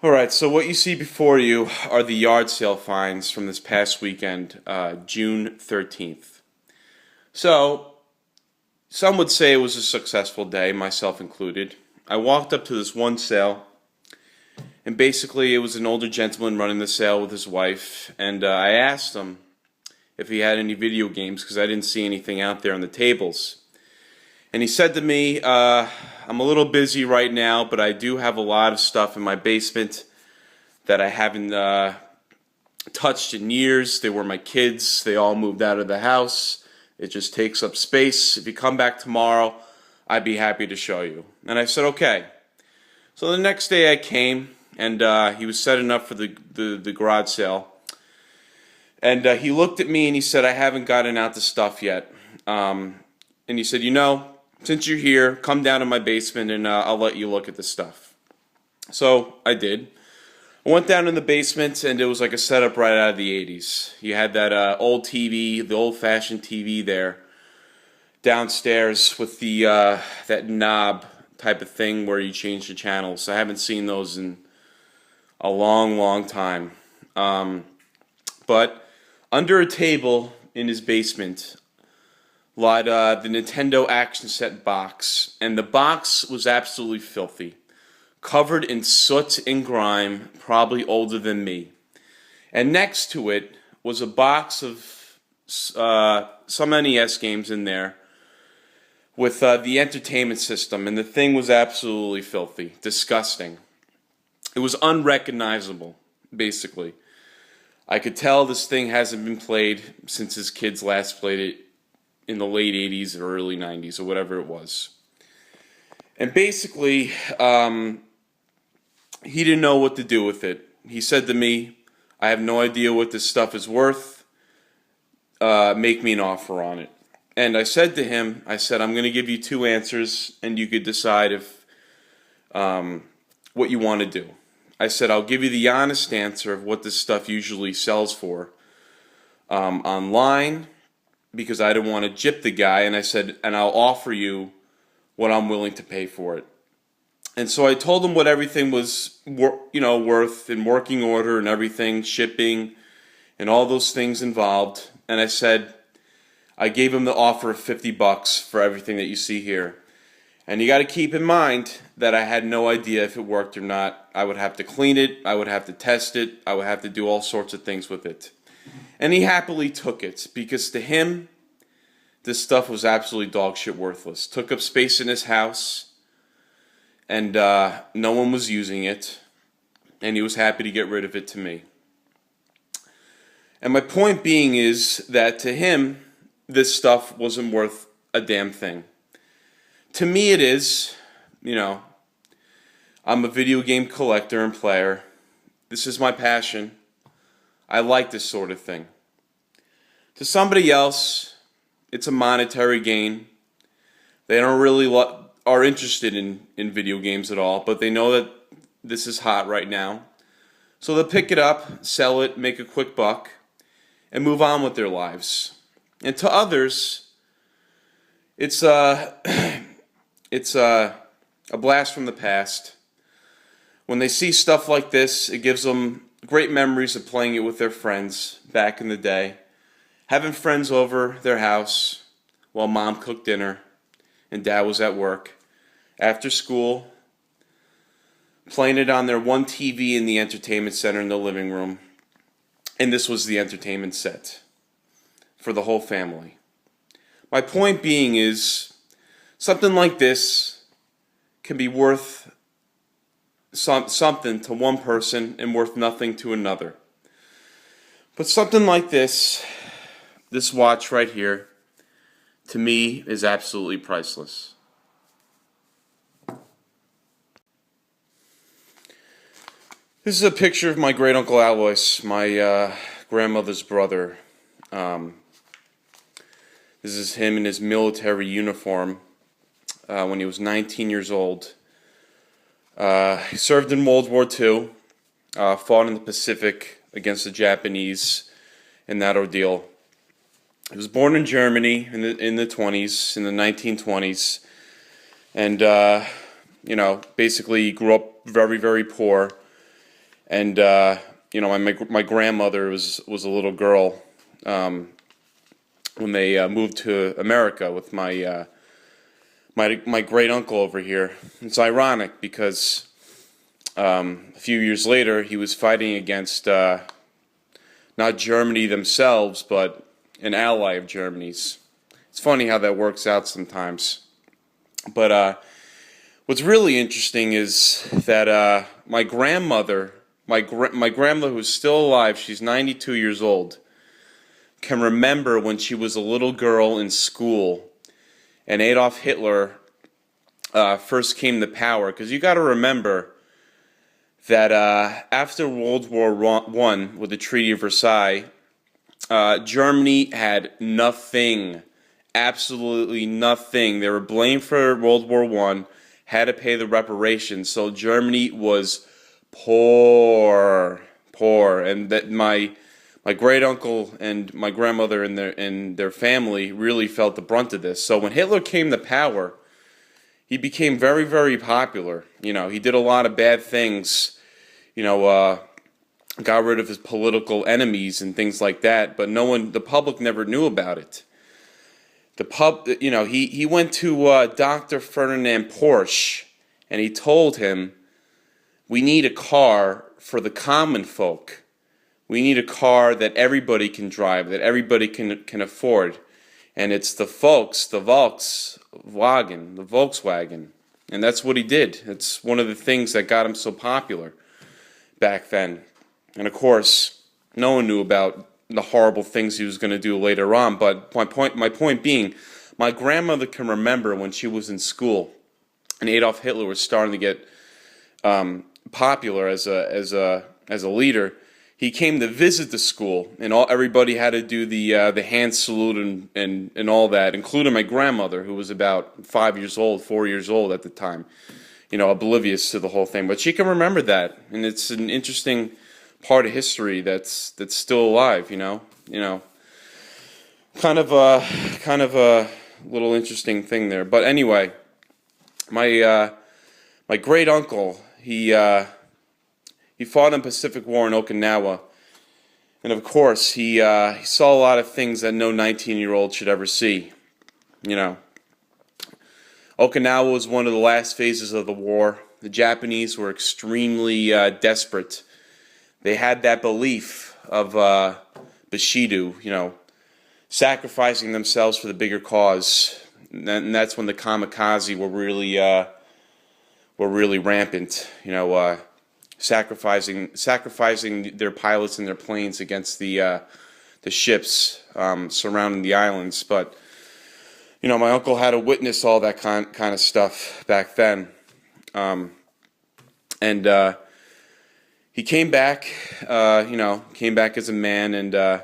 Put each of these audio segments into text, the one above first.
Alright, so what you see before you are the yard sale finds from this past weekend, June 13th. So, some would say it was a successful day, myself included. I walked up to this one sale, and basically it was an older gentleman running the sale with his wife, and I asked him if he had any video games because I didn't see anything out there on the tables. And he said to me, I'm a little busy right now, but I do have a lot of stuff in my basement that I haven't touched in years. They were my kids. They all moved out of the house. It just takes up space. If you come back tomorrow, I'd be happy to show you. And I said, okay. So the next day I came, and he was setting up for the garage sale. And he looked at me and he said, I haven't gotten out the stuff yet. And he said, since you're here, come down to my basement and I'll let you look at the stuff. So I did. I went down in the basement and it was like a setup right out of the 80s. You had that old TV, the old-fashioned TV there downstairs with the that knob type of thing where you change the channels. I haven't seen those in a long, long time. But under a table in his basement lied the Nintendo action set box, and the box was absolutely filthy, covered in soot and grime, probably older than me. And next to it was a box of some NES games in there with the entertainment system, and the thing was absolutely filthy, disgusting. It was unrecognizable, basically. I could tell this thing hasn't been played since his kids last played it in the late 80s or early 90s or whatever it was. And basically, he didn't know what to do with it. He said to me, I have no idea what this stuff is worth. Make me an offer on it. And I said to him, I'm going to give you two answers and you could decide if what you want to do. I said, I'll give you the honest answer of what this stuff usually sells for online, because I didn't want to gyp the guy, and I said, and I'll offer you what I'm willing to pay for it. And so I told him what everything was, worth in working order and everything, shipping, and all those things involved. And I said, I gave him the offer of $50 for everything that you see here. And you got to keep in mind that I had no idea if it worked or not. I would have to clean it, I would have to test it, I would have to do all sorts of things with it. And he happily took it, because to him, this stuff was absolutely dog shit worthless. Took up space in his house, and no one was using it, and he was happy to get rid of it to me. And my point being is that to him, this stuff wasn't worth a damn thing. To me it is. I'm a video game collector and player. This is my passion. I like this sort of thing. To somebody else, it's a monetary gain. They don't really are interested in video games at all, but they know that this is hot right now. So they'll pick it up, sell it, make a quick buck, and move on with their lives. And to others, it's a blast from the past. When they see stuff like this, it gives them great memories of playing it with their friends back in the day, having friends over their house while mom cooked dinner and dad was at work, after school, playing it on their one TV in the entertainment center in the living room, and this was the entertainment set for the whole family. My point being is, something like this can be worth something to one person and worth nothing to another. But something like this watch right here, to me, is absolutely priceless. This is a picture of my great uncle Alois, my grandmother's brother. This is him in his military uniform when he was 19 years old. He served in World War II, fought in the Pacific against the Japanese in that ordeal. He was born in Germany in the 20s, in the 1920s, and basically he grew up very, very poor. And my grandmother was a little girl when they moved to America with my great uncle over here. It's ironic because a few years later he was fighting against not Germany themselves, but an ally of Germany's. It's funny how that works out sometimes. But what's really interesting is that my grandmother, my grandmother who's still alive, she's 92 years old, can remember when she was a little girl in school and Adolf Hitler first came to power. Because you got to remember that after World War I, with the Treaty of Versailles, Germany had nothing, absolutely nothing. They were blamed for World War I, had to pay the reparations. So Germany was poor, and that my great uncle and my grandmother and their family really felt the brunt of this. So when Hitler came to power, he became very, very popular. He did a lot of bad things. Got rid of his political enemies and things like that. But the public never knew about it. He went to Dr. Ferdinand Porsche and he told him, "We need a car for the common folk. We need a car that everybody can drive, that everybody can afford. And it's the Volkswagen. And that's what he did. It's one of the things that got him so popular back then. And of course, no one knew about the horrible things he was going to do later on. But my point being, my grandmother can remember when she was in school and Adolf Hitler was starting to get popular as a leader. He came to visit the school, and everybody had to do the hand salute and all that, including my grandmother, who was about 4 years old at the time, oblivious to the whole thing. But she can remember that, and it's an interesting part of history that's still alive. Kind of a little interesting thing there. But anyway, my great uncle, he fought in the Pacific War in Okinawa, and of course he saw a lot of things that no 19-year-old should ever see. Okinawa was one of the last phases of the war. The Japanese were extremely desperate. They had that belief of Bushido, sacrificing themselves for the bigger cause, and that's when the kamikaze were really rampant. Sacrificing their pilots and their planes against the ships surrounding the islands. But my uncle had to witness all that kind of stuff back then, and he came back. Came back as a man, and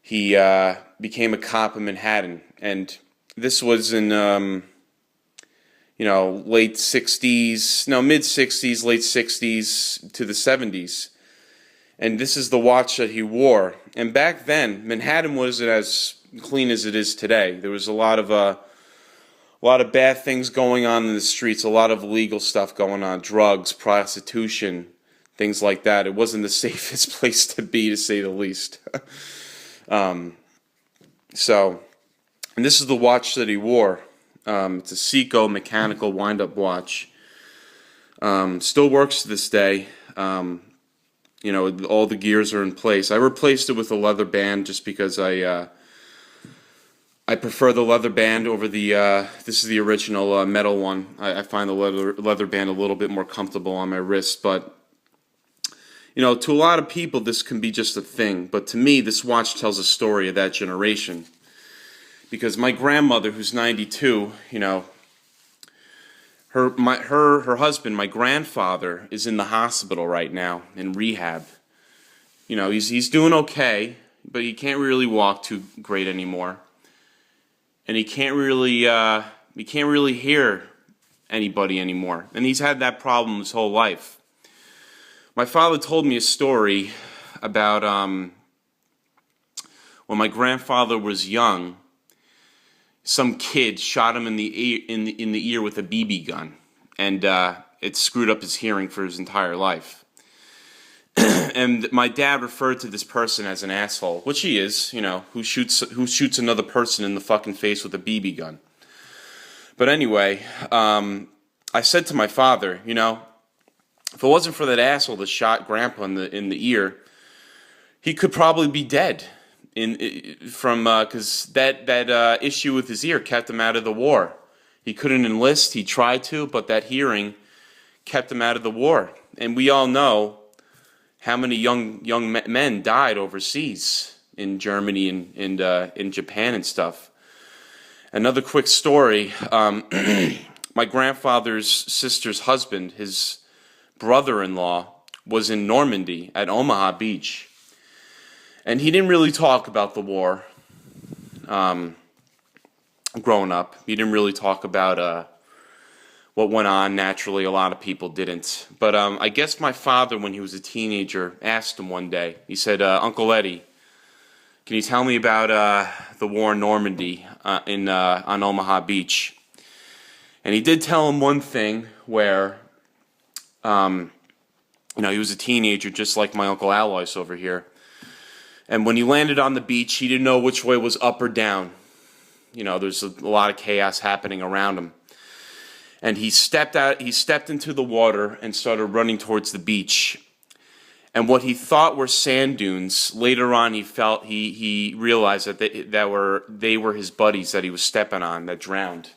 he became a cop in Manhattan. And this was in mid 60s, late 60s to the 70s. And this is the watch that he wore. And back then, Manhattan wasn't as clean as it is today. There was a lot of bad things going on in the streets, a lot of illegal stuff going on, drugs, prostitution, things like that. It wasn't the safest place to be, to say the least. And this is the watch that he wore. It's a Seiko mechanical wind-up watch. Still works to this day. All the gears are in place. I replaced it with a leather band just because I prefer the leather band over the. This is the original metal one. I find the leather band a little bit more comfortable on my wrist. But to a lot of people, this can be just a thing. But to me, this watch tells a story of that generation. Because my grandmother, who's 92, her husband, my grandfather, is in the hospital right now in rehab. He's doing okay, but he can't really walk too great anymore, and he can't really hear anybody anymore. And he's had that problem his whole life. My father told me a story about when my grandfather was young. Some kid shot him in the ear with a BB gun, and it screwed up his hearing for his entire life. And my dad referred to this person as an asshole, which he is, who shoots another person in the fucking face with a BB gun. But anyway, I said to my father, if it wasn't for that asshole that shot Grandpa in the ear, he could probably be dead. Because that issue with his ear kept him out of the war. He couldn't enlist. He tried to, but that hearing kept him out of the war. And we all know how many young men died overseas in Germany and in Japan and stuff. Another quick story. My grandfather's sister's husband, his brother-in-law, was in Normandy at Omaha Beach. And he didn't really talk about the war growing up. He didn't really talk about what went on. Naturally, a lot of people didn't. But I guess my father, when he was a teenager, asked him one day. He said, Uncle Eddie, can you tell me about the war in Normandy on Omaha Beach? And he did tell him one thing where, he was a teenager, just like my Uncle Alois over here. And when he landed on the beach, he didn't know which way was up or down. There's a lot of chaos happening around him. And he stepped into the water and started running towards the beach. And what he thought were sand dunes, later on he realized that they were his buddies that he was stepping on that drowned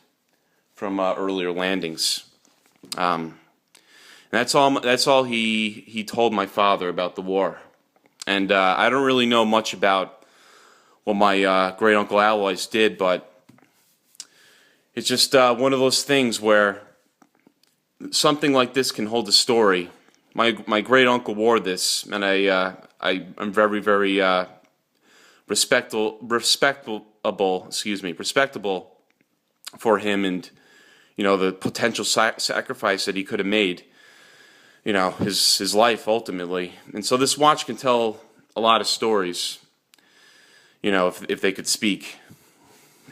from earlier landings. And that's all he told my father about the war. And I don't really know much about what my great uncle Alois did, but it's just one of those things where something like this can hold a story. My great uncle wore this, and I'm very, very respectable for him, and the potential sacrifice that he could have made. His life ultimately. And so this watch can tell a lot of stories, if they could speak.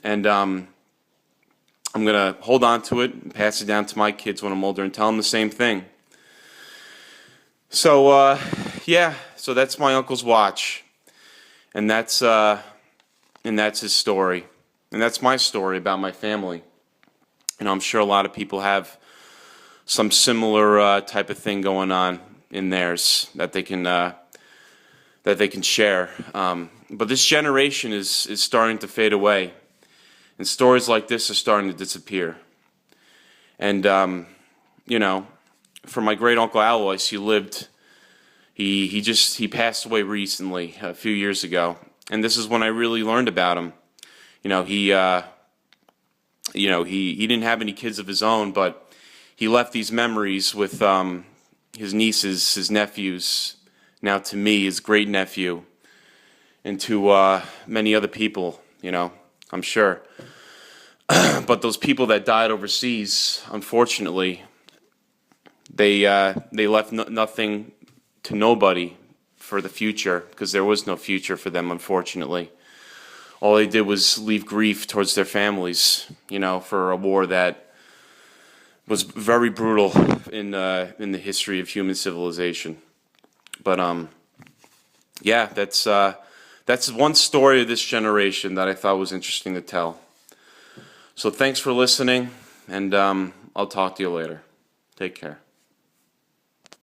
And I'm going to hold on to it and pass it down to my kids when I'm older and tell them the same thing. So, so that's my uncle's watch. And that's his story. And that's my story about my family. I'm sure a lot of people have some similar type of thing going on in theirs that they can share. But this generation is starting to fade away, and stories like this are starting to disappear. And for my great uncle Alois, he passed away recently, a few years ago, and this is when I really learned about him. He didn't have any kids of his own, but he left these memories with his nieces, his nephews, now to me, his great-nephew, and to many other people, I'm sure. But those people that died overseas, unfortunately, they left nothing to nobody for the future, because there was no future for them, unfortunately. All they did was leave grief towards their families, for a war that was very brutal in the history of human civilization. But that's one story of this generation that I thought was interesting to tell. So thanks for listening, and I'll talk to you later. Take care.